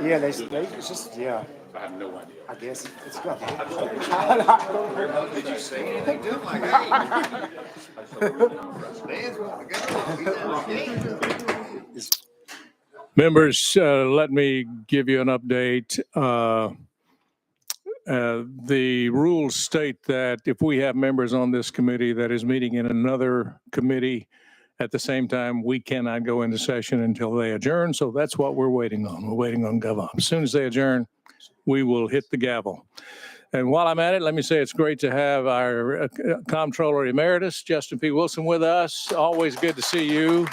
Yeah, it's just, yeah, I have no idea. I guess it's good. Did you say anything to him? Like, hey. Members, let me give you an update. The rules state that if we have members on this committee that is meeting in another committee at the same time, we cannot go into session until they adjourn. So that's what we're waiting on. We're waiting on GovOps. As soon as they adjourn, we will hit the gavel. And while I'm at it, let me say it's great to have our Comptroller Emeritus, Justin P. Wilson, with us. Always good to see you.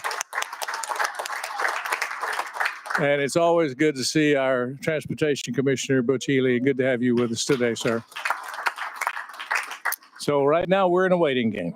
And it's always good to see our Transportation Commissioner, Butch Ely. Good to have you with us today, sir. So right now, we're in a waiting game.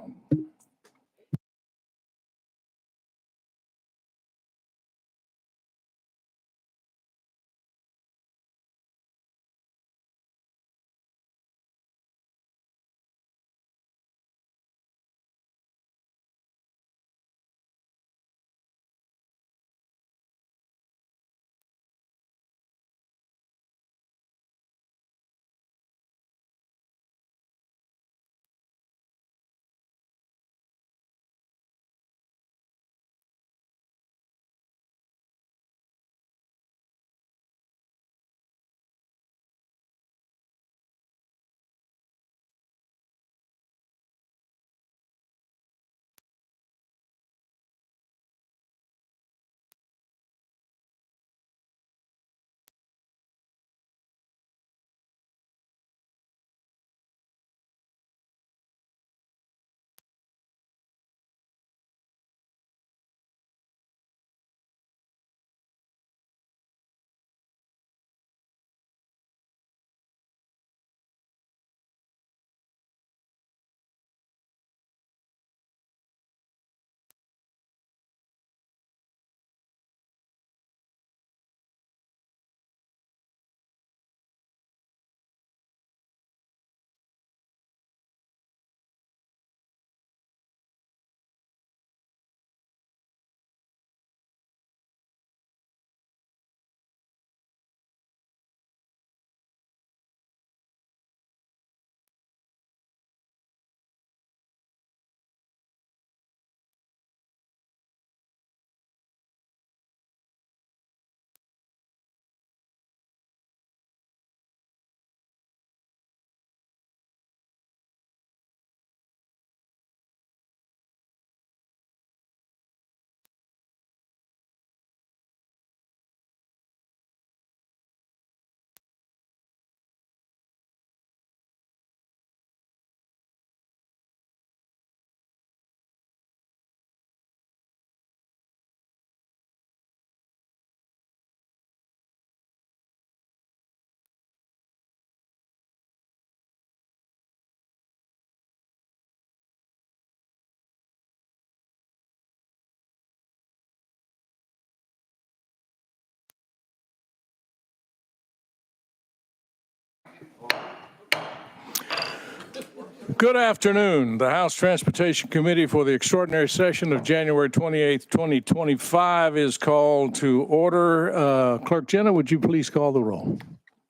Good afternoon. The House Transportation Committee for the extraordinary session of January 28th, 2025 is called to order. Clerk Jenna, would you please call the roll?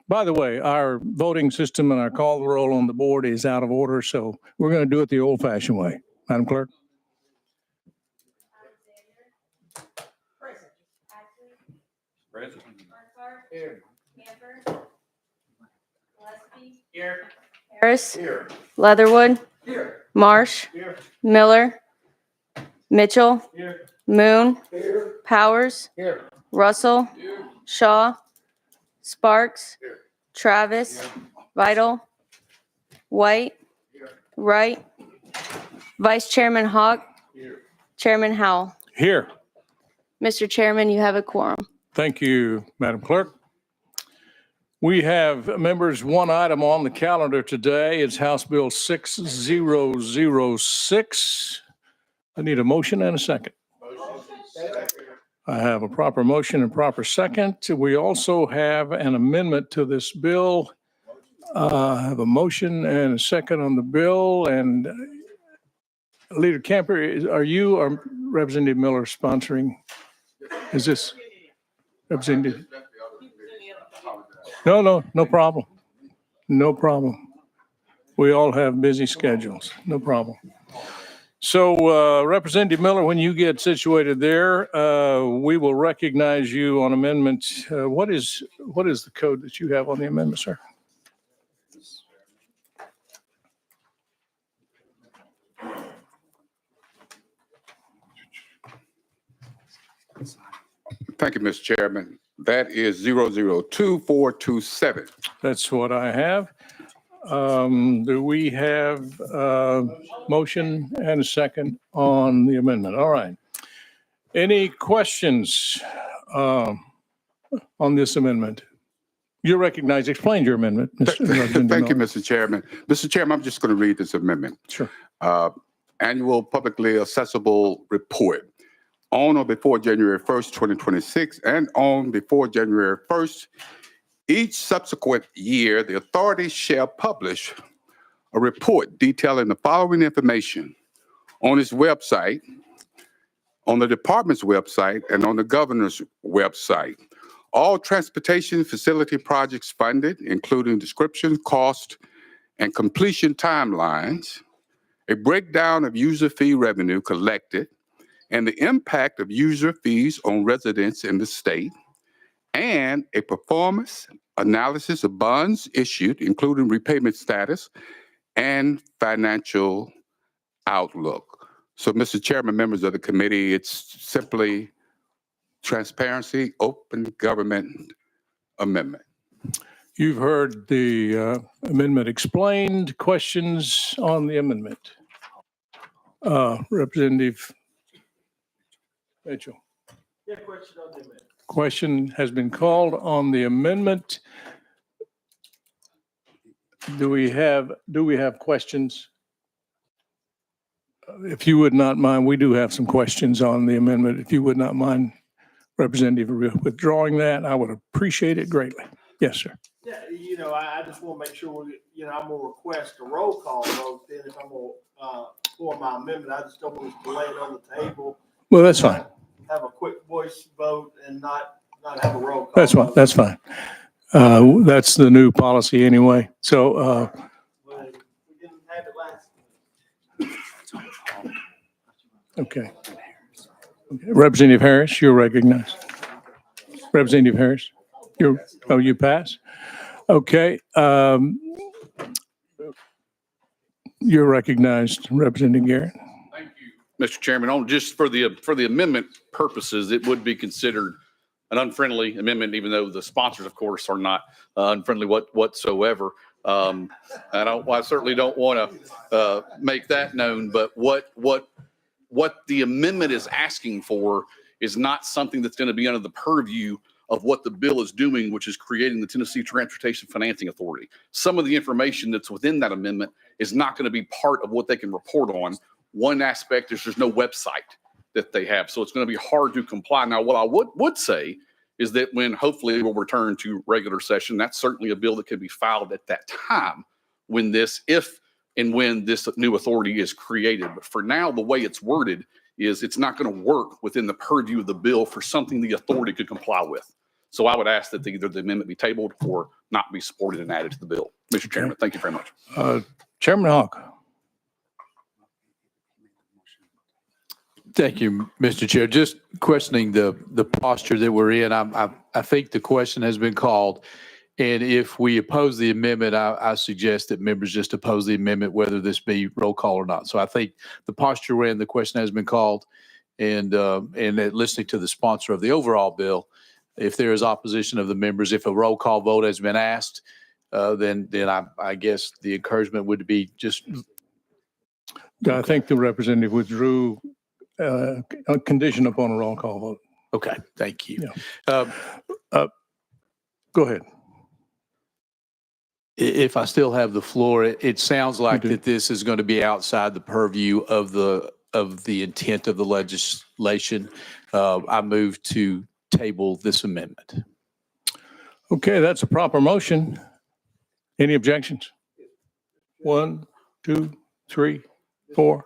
By the way, our voting system and our call the roll on the board is out of order, so we're going to do it the old-fashioned way. Madam Clerk? Present. Here. Camper. Gillespie. Here. Harris. Here. Leatherwood. Here. Marsh. Here. Miller. Mitchell. Here. Moon. Here. Powers. Here. Russell. Here. Shaw. Sparks. Here. Travis. Here. Vital. White. Here. Wright. Vice Chairman Hawk. Here. Chairman Howell. Here. Mr. Chairman, you have a quorum. Thank you, Madam Clerk. We have, members, one item on the calendar today. It's House Bill 6006. I need a motion and a second. I have a proper motion and proper second. We also have an amendment to this bill. I have a motion and a second on the bill. And Leader Camper, are you or Representative Miller sponsoring? Is this Representative? No problem. No problem. We all have busy schedules. No problem. So Representative Miller, when you get situated there, we will recognize you on amendment. What is the code that you have on the amendment, sir? Thank you, Mr. Chairman. That is 002427. That's what I have. Do we have a motion and a second on the amendment? All right. Any questions on this amendment? You're recognized. Explain your amendment, Mr. Representative Thank you, Miller. Mr. Chairman. Mr. Chairman, I'm just going to read this amendment. Sure. Annual publicly accessible report on or before January 1st, 2026, and on before January 1st, each subsequent year, the authority shall publish a report detailing the following information on its website, on the department's website, and on the governor's website. All transportation facility projects funded, including description, cost, and completion timelines, a breakdown of user fee revenue collected, and the impact of user fees on residents in the state, and a performance analysis of bonds issued, including repayment status and financial outlook. So, Mr. Chairman, members of the committee, it's simply transparency, open government amendment. You've heard the amendment explained. Questions on the amendment? Representative Mitchell. Yeah, question on the amendment. Question has been called on the amendment. Do we have questions? If you would not mind, we do have some questions on the amendment. If you would not mind, Representative, withdrawing that, I would appreciate it greatly. Yes, sir. Yeah, I just want to make sure, I'm going to request a roll call vote then if I'm going to, for my amendment. I just don't want us to lay it on the table. Well, that's fine. Have a quick voice vote and not have a roll call. That's fine. vote. That's fine. That's the new policy anyway. So, We didn't have it last. okay. Representative Harris, you're recognized. Representative Harris, you pass? Okay. You're recognized, Representative Garrett. Thank you, Mr. Chairman. Just for the amendment purposes, it would be considered an unfriendly amendment, even though the sponsors, of course, are not unfriendly whatsoever. I certainly don't want to make that known, but what the amendment is asking for is not something that's going to be under the purview of what the bill is doing, which is creating the Tennessee Transportation Financing Authority. Some of the information that's within that amendment is not going to be part of what they can report on. One aspect is there's no website that they have, so it's going to be hard to comply. Now, what I would say is that when hopefully we'll return to regular session, that's certainly a bill that can be filed at that time when if and when this new authority is created. But for now, the way it's worded is it's not going to work within the purview of the bill for something the authority could comply with. So I would ask that either the amendment be tabled or not be supported and added to the bill. Mr. Chairman, thank you very much. Chairman Hawk. Thank you, Mr. Chair. Just questioning the posture that we're in. I think the question has been called. And if we oppose the amendment, I suggest that members just oppose the amendment, whether this be roll call or not. So I think the posture we're in, the question has been called, and listening to the sponsor of the overall bill, if there is opposition of the members, if a roll call vote has been asked, then I guess the encouragement would be just. I think the representative withdrew a condition upon a roll call vote. Okay, thank you. Yeah. Go ahead. If I still have the floor, it sounds like that this is going to be outside the purview of the intent of the legislation. I move to table this amendment. Okay, that's a proper motion. Any objections? 1, 2, 3, 4. Mr.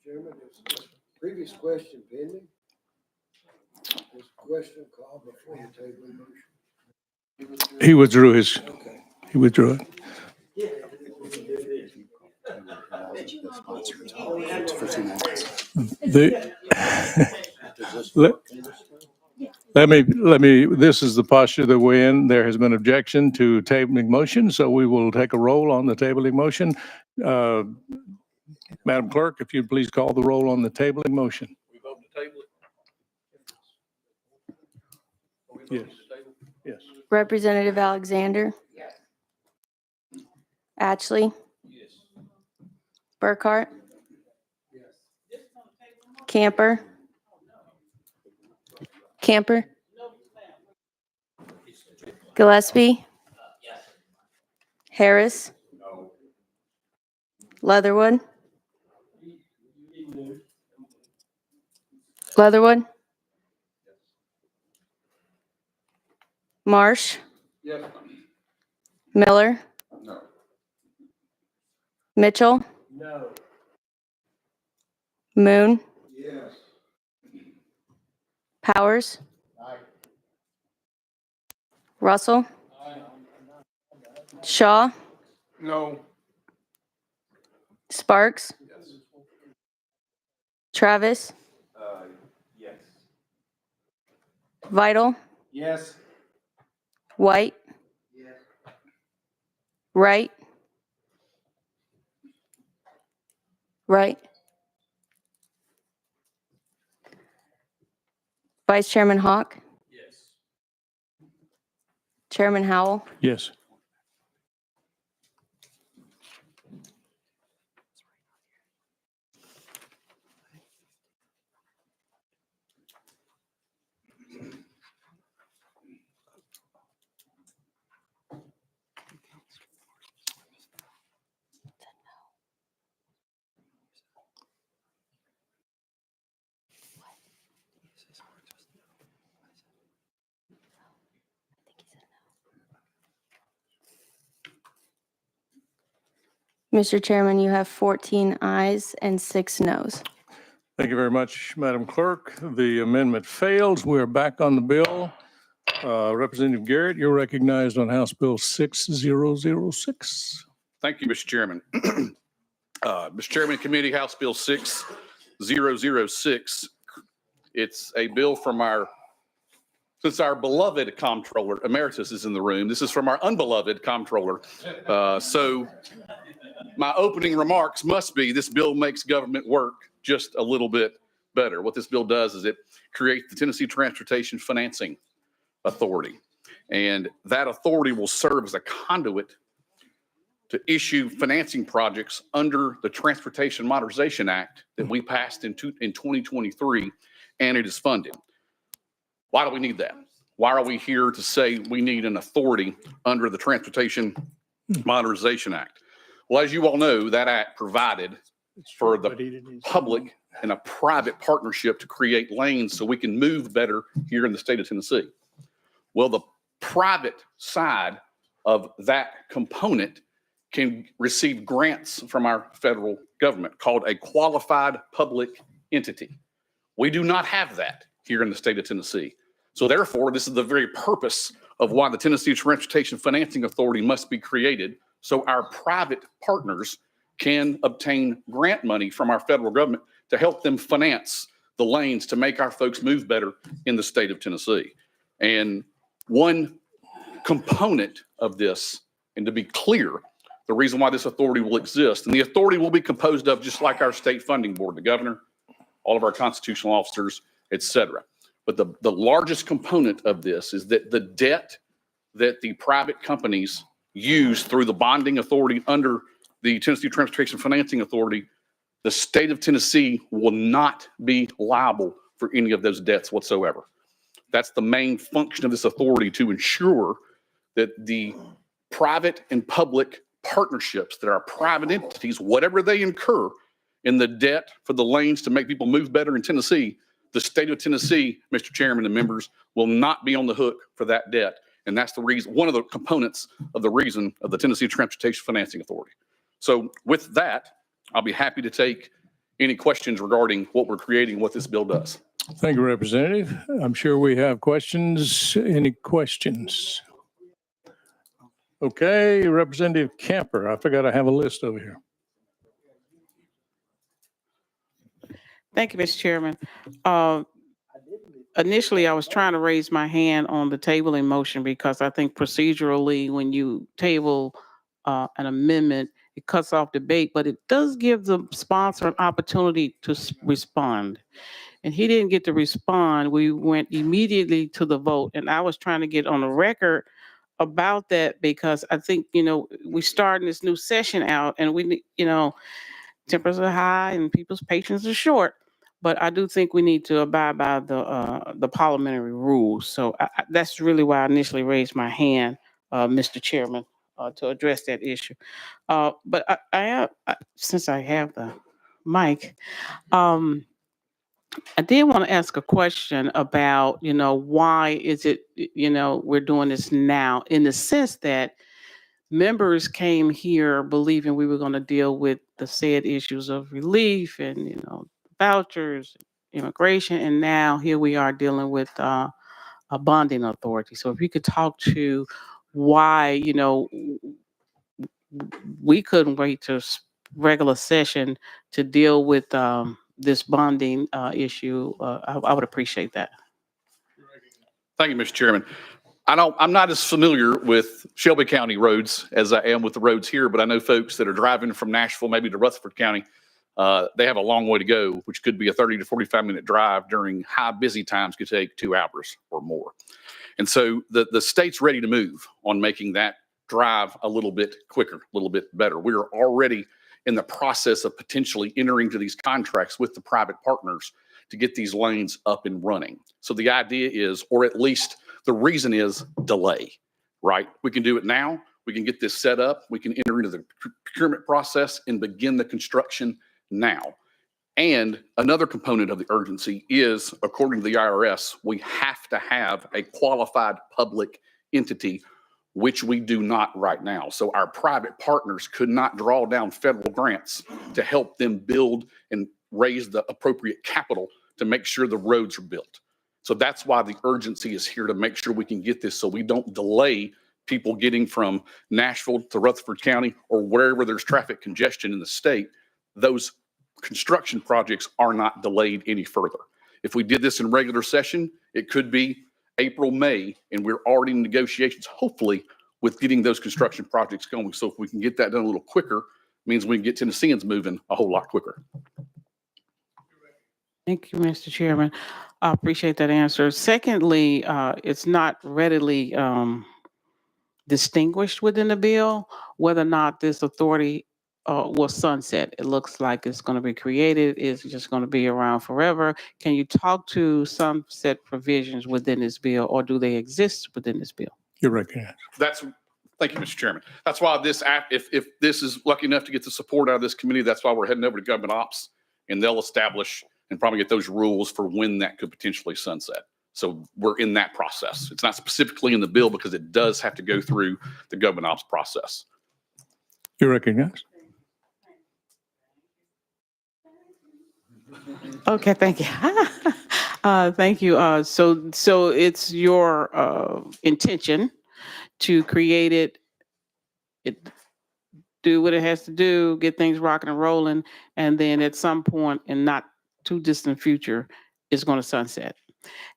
Chairman, there's a previous question pending. There's a question called before the table motion. He withdrew his, Okay. he withdrew it. For 2 minutes. The, Does this Let- work in this time? let me, this is the posture that we're in. There has been objection to tabling motion, so we will take a roll on the tabling motion. Uh, Madam Clerk, if you'd please call the roll on the tabling motion. We vote to table it? Yes. Yes. Representative Alexander. Ashley. Burkhart. Camper. Camper. Gillespie. Harris. Leatherwood. Leatherwood. Marsh. Yes. Miller. No. Mitchell. No. Moon. Yes. Powers. Russell. Shaw. No. Sparks. Travis. Yes. Vital. Yes. White. Wright. Right. Vice Chairman Hawk. Yes. Chairman Howell. Yes. Mr. Chairman, you have 14 ayes and 6 noes. Thank you very much, Madam Clerk. The amendment fails. We're back on the bill. Representative Garrett, you're recognized on House Bill 6006. Thank you, Mr. Chairman. Mr. Chairman, Committee House Bill 6006. It's a bill from since our beloved comptroller emeritus is in the room, this is from our unbeloved comptroller. So my opening remarks must be this bill makes government work just a little bit better. What this bill does is it creates the Tennessee Transportation Financing Authority. And that authority will serve as a conduit to issue financing projects under the Transportation Modernization Act that we passed in 2023, and it is funded. Why do we need that? Why are we here to say we need an authority under the Transportation Modernization Act? Well, as you all know, that act provided for the public and a private partnership to create lanes so we can move better here in the state of Tennessee. Well, the private side of that component can receive grants from our federal government called a qualified public entity. We do not have that here in the state of Tennessee. So therefore, this is the very purpose of why the Tennessee Transportation Financing Authority must be created, so our private partners can obtain grant money from our federal government to help them finance the lanes to make our folks move better in the state of Tennessee. And one component of this, and to be clear, the reason why this authority will exist, and the authority will be composed of just like our state funding board, the governor, all of our constitutional officers, et cetera. But the largest component of this is that the debt that the private companies use through the bonding authority under the Tennessee Transportation Financing Authority, the state of Tennessee will not be liable for any of those debts whatsoever. That's the main function of this authority, to ensure that the private and public partnerships that are private entities, whatever they incur in the debt for the lanes to make people move better in Tennessee, the state of Tennessee, Mr. Chairman and members, will not be on the hook for that debt. And that's the reason, one of the components of the reason of the Tennessee Transportation Financing Authority. So with that, I'll be happy to take any questions regarding what we're creating, what this bill does. Thank you, Representative. I'm sure we have questions. Any questions? Okay, Representative Camper, I forgot I have a list over here. Thank you, Mr. Chairman. Initially, I was trying to raise my hand on the tabling motion because I think procedurally, when you table an amendment, it cuts off debate, but it does give the sponsor an opportunity to respond. And he didn't get to respond. We went immediately to the vote, and I was trying to get on the record about that because I think, we starting this new session out and we, tempers are high and people's patience are short. But I do think we need to abide by the parliamentary rules. So that's really why I initially raised my hand, Mr. Chairman, to address that issue. But since I have the mic, I did want to ask a question about, why is it, we're doing this now in the sense that members came here believing we were going to deal with the said issues of relief and, vouchers, immigration, and now here we are dealing with a bonding authority. So if you could talk to why, we couldn't wait to regular session to deal with this bonding issue, I would appreciate that. Thank you, Mr. Chairman. I'm not as familiar with Shelby County roads as I am with the roads here, but I know folks that are driving from Nashville, maybe to Rutherford County. They have a long way to go, which could be a 30 to 45-minute drive during high busy times, could take 2 hours or more. And so the state's ready to move on making that drive a little bit quicker, a little bit better. We're already in the process of potentially entering into these contracts with the private partners to get these lanes up and running. So the idea is, or at least the reason is, delay, right? We can do it now. We can get this set up. We can enter into the procurement process and begin the construction now. And another component of the urgency is, according to the IRS, we have to have a qualified public entity, which we do not right now. So our private partners could not draw down federal grants to help them build and raise the appropriate capital to make sure the roads are built. So that's why the urgency is here, to make sure we can get this so we don't delay people getting from Nashville to Rutherford County or wherever there's traffic congestion in the state. Those construction projects are not delayed any further. If we did this in regular session, it could be April, May, and we're already in negotiations, hopefully, with getting those construction projects going. So if we can get that done a little quicker, it means we can get Tennesseans moving a whole lot quicker. Thank you, Mr. Chairman. I appreciate that answer. Secondly, it's not readily distinguished within the bill whether or not this authority will sunset. It looks like it's going to be created. It's just going to be around forever. Can you talk to sunset provisions within this bill, or do they exist within this bill? You're recognized. Thank you, Mr. Chairman. That's why this act, if this is lucky enough to get the support out of this committee, that's why we're heading over to government ops, and they'll establish and probably get those rules for when that could potentially sunset. So we're in that process. It's not specifically in the bill because it does have to go through the government ops process. You're recognized. Okay, thank you. Thank you. So it's your intention to create it, do what it has to do, get things rocking and rolling, and then at some point in not too distant future, it's going to sunset.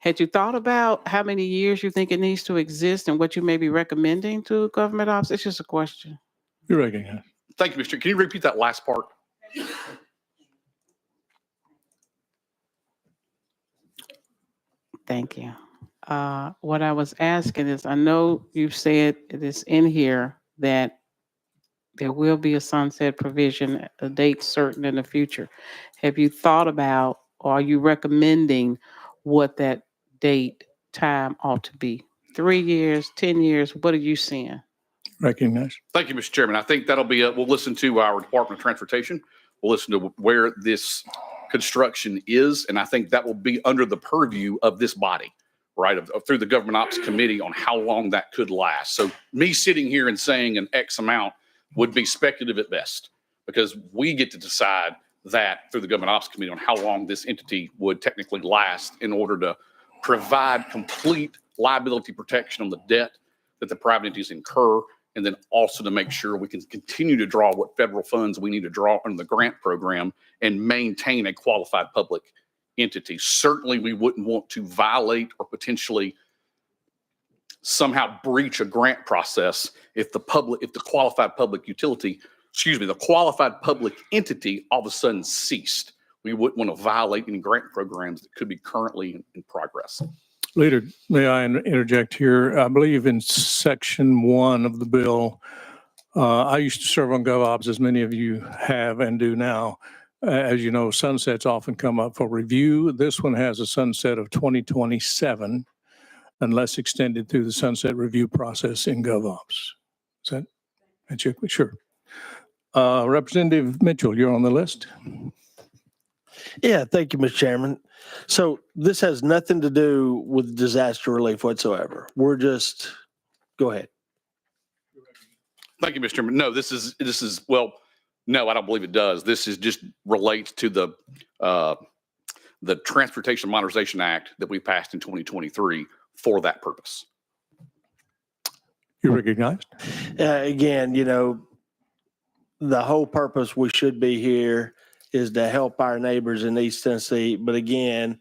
Had you thought about how many years you think it needs to exist and what you may be recommending to government ops? It's just a question. You're recognized. Thank you, Mr. Can you repeat that last part? Thank you. What I was asking is, I know you've said it is in here that there will be a sunset provision, a date certain in the future. Have you thought about, or are you recommending what that date time ought to be? 3 years, 10 years? What are you seeing? Recognized. Thank you, Mr. Chairman. I think that'll be, we'll listen to our Department of Transportation. We'll listen to where this construction is. And I think that will be under the purview of this body, right? Through the Government Ops Committee on how long that could last. So me sitting here and saying an X amount would be speculative at best, because we get to decide that through the Government Ops Committee on how long this entity would technically last in order to provide complete liability protection on the debt that the private entities incur and then also to make sure we can continue to draw what federal funds we need to draw under the grant program and maintain a qualified public entity. Certainly, we wouldn't want to violate or potentially somehow breach a grant process if the qualified public utility, the qualified public entity all of a sudden ceased. We wouldn't want to violate any grant programs that could be currently in progress. Leader, may I interject here? I believe in section 1 of the bill, I used to serve on GovOps, as many of you have and do now. As you know, sunsets often come up for review. This one has a sunset of 2027 unless extended through the sunset review process in GovOps. Is that you? Sure. Representative Mitchell, you're on the list. Yeah, thank you, Mr. Chairman. So this has nothing to do with disaster relief whatsoever. We're just, go ahead. Thank you, Mr. Chairman. No, this is, well, no, I don't believe it does. This is just relates to the Transportation Modernization Act that we passed in 2023 for that purpose. You're recognized. Again, the whole purpose we should be here is to help our neighbors in East Tennessee. But again,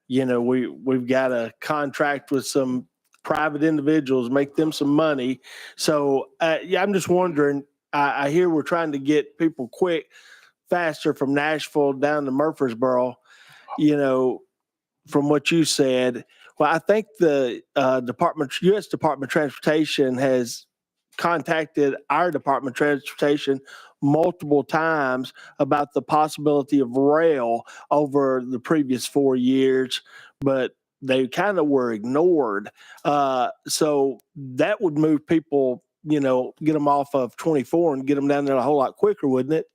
we've got a contract with some private individuals, make them some money. So I'm just wondering, I hear we're trying to get people quick, faster from Nashville down to Murfreesboro, from what you said. Well, I think the U.S. Department of Transportation has contacted our Department of Transportation multiple times about the possibility of rail over the previous 4 years, but they kind of were ignored. So that would move people, get them off of 24 and get them down there a whole lot quicker, wouldn't it?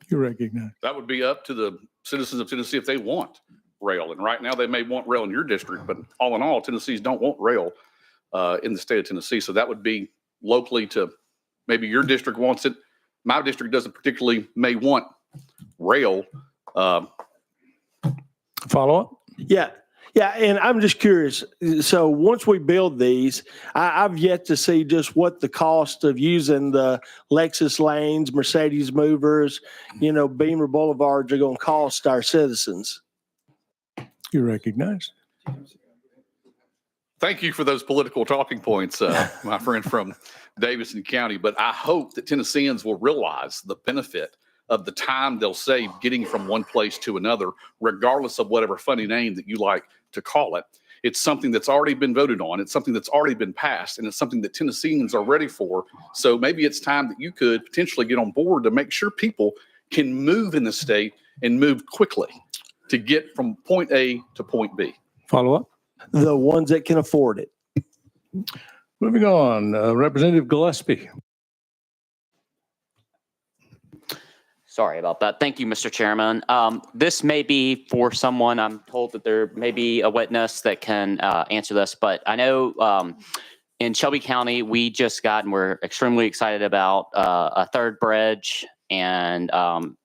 You recognize. That would be up to the citizens of Tennessee if they want rail. And right now they may want rail in your district, but all in all, Tennesseans don't want rail in the state of Tennessee. So that would be locally to maybe your district wants it. My district doesn't particularly may want rail. Follow up? Yeah. Yeah. And I'm just curious. So once we build these, I've yet to see just what the cost of using the Lexus lanes, Mercedes movers, Beamer Boulevards are going to cost our citizens. You recognize. Thank you for those political talking points, my friend from Davidson County. But I hope that Tennesseans will realize the benefit of the time they'll save getting from one place to another, regardless of whatever funny name that you like to call it. It's something that's already been voted on. It's something that's already been passed, and it's something that Tennesseans are ready for. So maybe it's time that you could potentially get on board to make sure people can move in the state and move quickly to get from point A to point B. Follow up? The ones that can afford it. Moving on, Representative Gillespie. Sorry about that. Thank you, Mr. Chairman. This may be for someone, I'm told that there may be a witness that can answer this, but I know in Shelby County, we just got, and we're extremely excited about a third bridge, and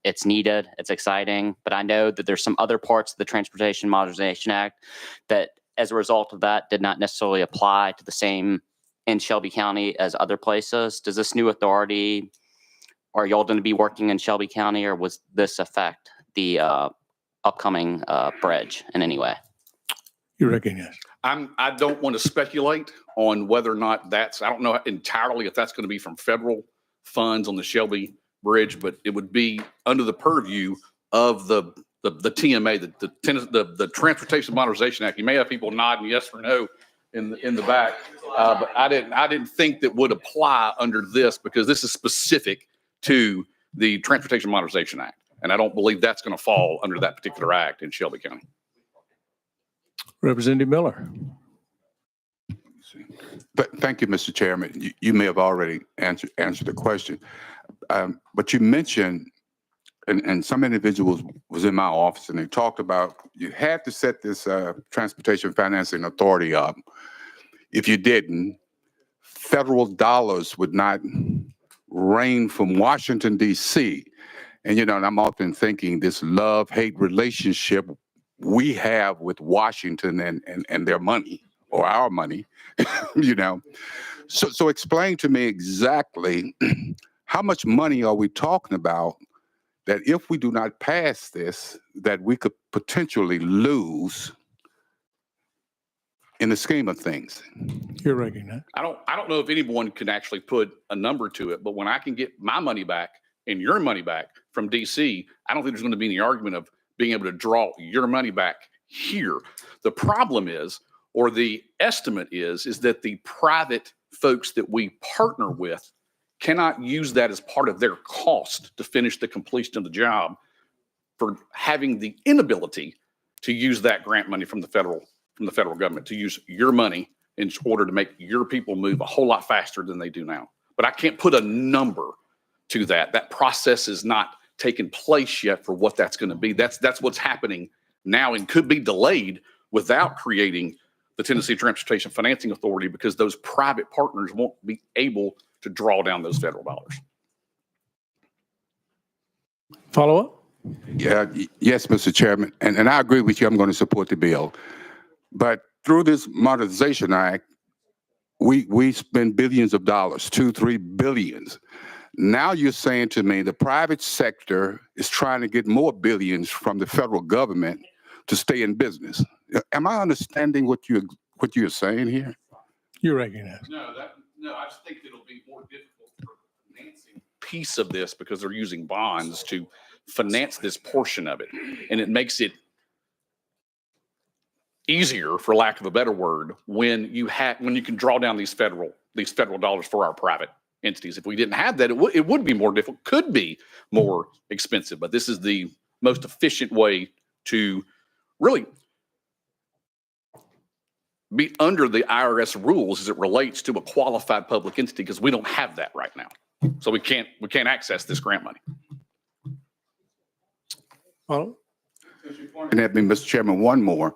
it's needed, it's exciting, but I know that there's some other parts of the Transportation Modernization Act that as a result of that did not necessarily apply to the same in Shelby County as other places. Does this new authority, are y'all going to be working in Shelby County, or was this affect the upcoming bridge in any way? You recognize. I don't want to speculate on whether or not I don't know entirely if that's going to be from federal funds on the Shelby Bridge, but it would be under the purview of the TMA, the Transportation Modernization Act. You may have people nodding yes or no in the back, but I didn't think that would apply under this because this is specific to the Transportation Modernization Act, and I don't believe that's going to fall under that particular act in Shelby County. Representative Miller. Thank you, Mr. Chairman. You may have already answered the question, but you mentioned, and some individuals was in my office, and they talked about you had to set this Transportation Financing Authority up. If you didn't, federal dollars would not rain from Washington, D.C. And, and I'm often thinking this love-hate relationship we have with Washington and their money. or our money, you know. So explain to me exactly how much money are we talking about that if we do not pass this, that we could potentially lose in the scheme of things? You're recognized. I don't know if anyone can actually put a number to it, but when I can get my money back and your money back from DC, I don't think there's going to be any argument of being able to draw your money back here. The problem is, or the estimate is that the private folks that we partner with cannot use that as part of their cost to finish the completion of the job for having the inability to use that grant money from the federal government, to use your money in order to make your people move a whole lot faster than they do now. But I can't put a number to that. That process is not taken place yet for what that's going to be. That's what's happening now and could be delayed without creating the Tennessee Transportation Financing Authority, because those private partners won't be able to draw down those federal dollars. Follow up? Yes, Mr. Chairman, and I agree with you. I'm going to support the bill. But through this Modernization Act, we spend billions of dollars, $2-3 billion. Now you're saying to me the private sector is trying to get more billions from the federal government to stay in business. Am I understanding what you're saying here? You're recognized. No, I just think it'll be more difficult for the financing piece of this because they're using bonds to finance this portion of it, and it makes it easier, for lack of a better word, when you can draw down these federal dollars for our private entities. If we didn't have that, it would be more difficult, could be more expensive. But this is the most efficient way to really be under the IRS rules as it relates to a qualified public entity, because we don't have that right now. So we can't access this grant money. Follow? And that means, Mr. Chairman, one more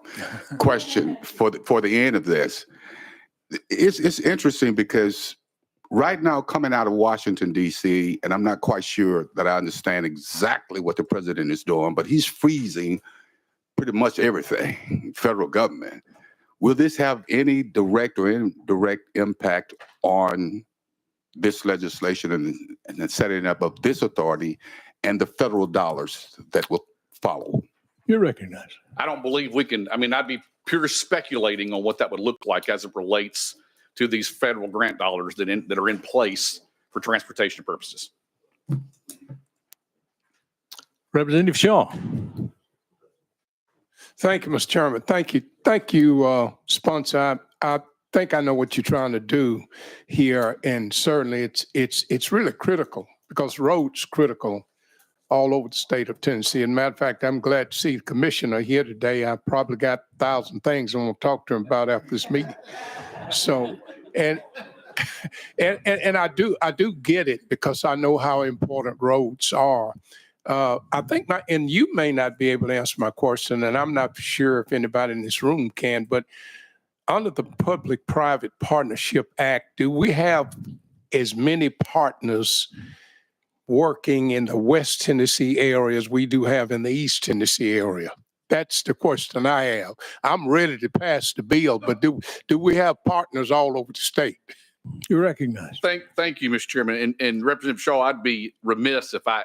question for the end of this. It's interesting because right now, coming out of Washington, D.C., and I'm not quite sure that I understand exactly what the president is doing, but he's freezing pretty much everything, federal government. Will this have any direct or indirect impact on this legislation and the setting up of this authority and the federal dollars that will follow? You're recognized. I don't believe we can. I mean, I'd be pure speculating on what that would look like as it relates to these federal grant dollars that are in place for transportation purposes. Representative Shaw. Thank you, Mr. Chairman. Thank you, sponsor. I think I know what you're trying to do here, and certainly it's really critical because roads critical all over the state of Tennessee. And matter of fact, I'm glad to see the commissioner here today. I probably got 1,000 things I want to talk to him about after this meeting. So, and I do get it because I know how important roads are. I think and you may not be able to answer my question, and I'm not sure if anybody in this room can, but under the Public-Private Partnership Act, do we have as many partners working in the West Tennessee area as we do have in the East Tennessee area? That's the question I have. I'm ready to pass the bill, but do we have partners all over the state? You recognize. Thank you, Mr. Chairman. And Representative Shaw, I'd be remiss if I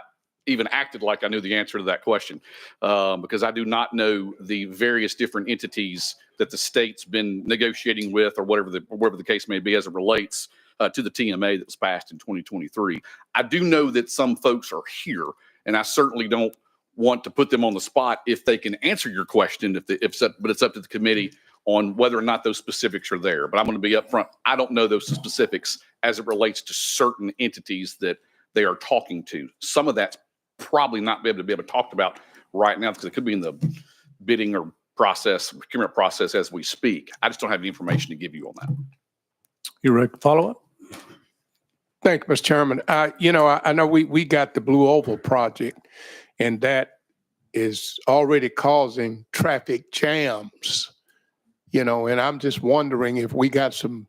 even acted like I knew the answer to that question, because I do not know the various different entities that the state's been negotiating with, or whatever the case may be as it relates to the TMA that was passed in 2023. I do know that some folks are here, and I certainly don't want to put them on the spot if they can answer your question, but it's up to the committee on whether or not those specifics are there. But I'm going to be upfront. I don't know those specifics as it relates to certain entities that they are talking to. Some of that's probably not be able to talk about right now because it could be in the bidding or procurement process as we speak. I just don't have any information to give you on that. You ready to follow up? Thank you, Mr. Chairman. I know we got the Blue Oval project, and that is already causing traffic jams, and I'm just wondering if we got some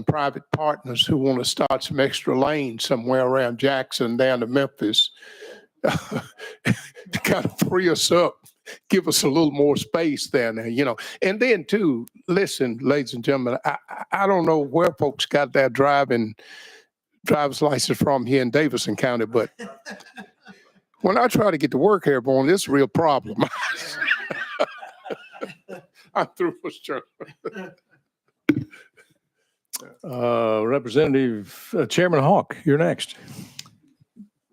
private partners who want to start some extra lanes somewhere around Jackson down to Memphis to kind of free us up give us a little more space there now, you know. And then too, listen, ladies and gentlemen, I don't know where folks got their driver's license from here in Davidson County, but when I try to get to work here, boy, it's a real problem. I'm through, Mr. Chairman. Chairman Hawk, you're next.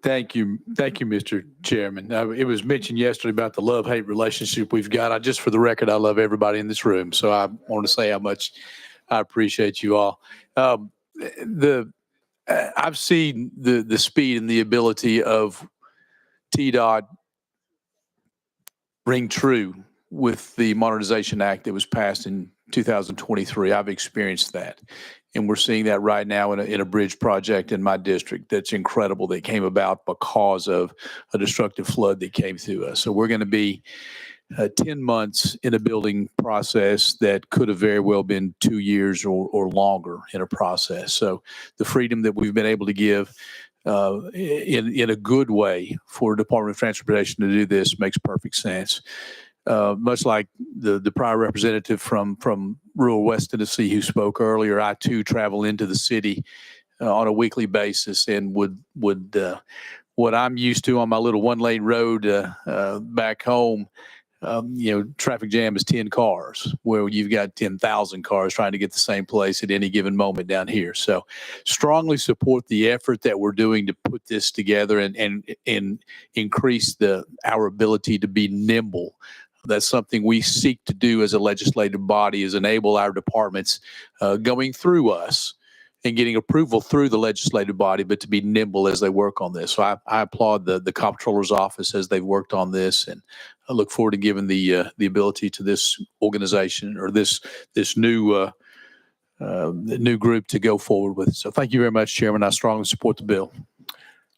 Thank you. Thank you, Mr. Chairman. It was mentioned yesterday about the love-hate relationship we've got. Just for the record, I love everybody in this room. So I want to say how much I appreciate you all. I've seen the speed and the ability of TDOT ring true with the Modernization Act that was passed in 2023. I've experienced that. And we're seeing that right now in a bridge project in my district that's incredible, that came about because of a destructive flood that came through us. So we're going to be 10 months in a building process that could have very well been 2 years or longer in a process. So the freedom that we've been able to give in a good way for Department of Transportation to do this makes perfect sense. Much like the prior representative from rural West Tennessee who spoke earlier, I too travel into the city on a weekly basis, and would what I'm used to on my little one-lane road back home, traffic jam is 10 cars, where you've got 10,000 cars trying to get the same place at any given moment down here. So strongly support the effort that we're doing to put this together and increase our ability to be nimble. That's something we seek to do as a legislative body, is enable our departments going through us and getting approval through the legislative body, but to be nimble as they work on this. So I applaud the Comptroller's Office as they've worked on this, and I look forward to giving the ability to this organization or this new group to go forward with. So thank you very much, Chairman. I strongly support the bill.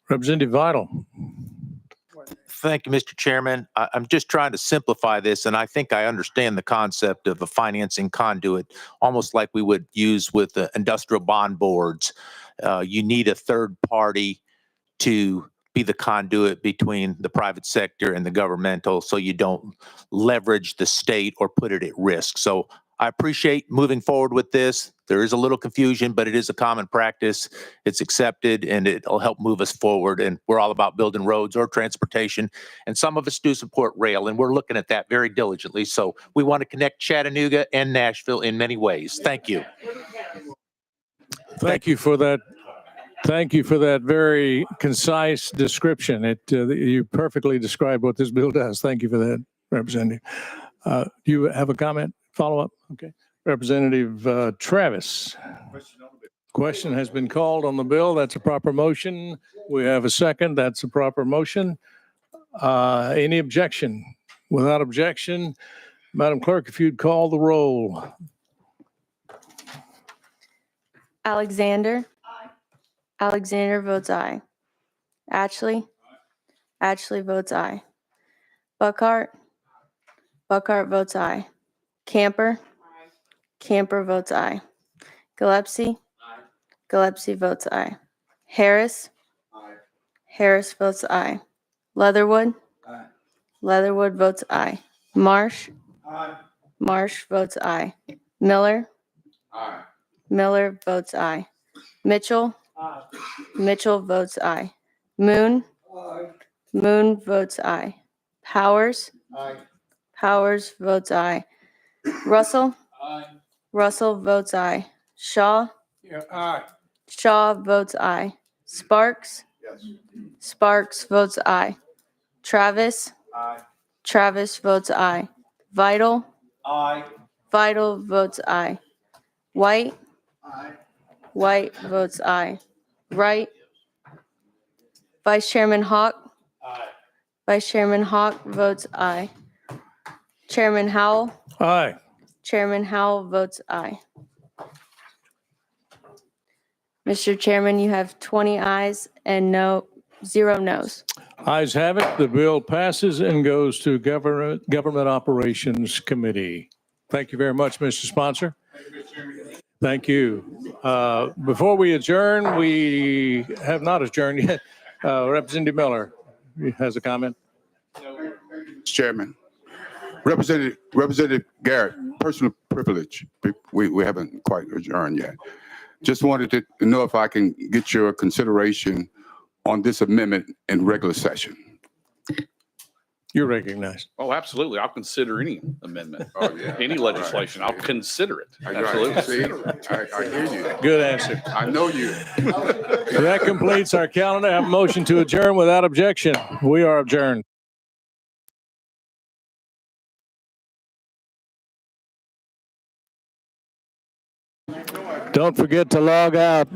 Representative Vital. Thank you, Mr. Chairman. I'm just trying to simplify this, and I think I understand the concept of a financing conduit, almost like we would use with the industrial bond boards. You need a third party to be the conduit between the private sector and the governmental, so you don't leverage the state or put it at risk. So I appreciate moving forward with this. There is a little confusion, but it is a common practice. It's accepted, and it'll help move us forward. And we're all about building roads or transportation. And some of us do support rail, and we're looking at that very diligently. So we want to connect Chattanooga and Nashville in many ways. Thank you. Thank you for that. Thank you for that very concise description. You perfectly described what this bill does. Thank you for that, Representative. Do you have a comment? Follow-up? Okay. Representative Travis. Question has been called on the bill. That's a proper motion. We have a second. That's a proper motion. Any objection? Without objection, Madam Clerk, if you'd call the roll. Alexander. Aye. Alexander votes aye. Ashley. Ashley votes aye. Buckhart. Buckhart votes aye. Camper. Aye. Camper votes aye. Gillespie. Aye. Gillespie votes aye. Harris. Aye. Harris votes aye. Leatherwood. Aye. Leatherwood votes aye. Marsh. Aye. Marsh votes aye. Miller. Aye. Miller votes aye. Mitchell. Aye. Mitchell votes aye. Moon. Aye. Moon votes aye. Powers. Aye. Powers votes aye. Russell. Aye. Russell votes aye. Shaw. Yeah, aye. Shaw votes aye. Sparks. Yes. Sparks votes aye. Travis. Aye. Travis votes aye. Vital. Aye. Vital votes aye. White. Aye. White votes aye. Wright. Vice Chairman Hawk. Aye. Vice Chairman Hawk votes aye. Chairman Howell. Aye. Chairman Howell votes aye. Mr. Chairman, you have 20 ayes and 0 noes. Ayes have it. The bill passes and goes to Government Operations Committee. Thank you very much, Mr. Sponsor. Thank you. Before we adjourn, we have not adjourned yet. Representative Miller has a comment. Mr. Chairman, Representative Garrett, personal privilege. We haven't quite adjourned yet. Just wanted to know if I can get your consideration on this amendment in regular session. You're recognized. Oh, absolutely. I'll consider any amendment, Oh, yeah. any legislation. I'll consider it. Absolutely. Absolutely. See, I hear you. Good answer. I know you. That completes our calendar. Have a motion to adjourn without objection. We are adjourned. Don't forget to log out.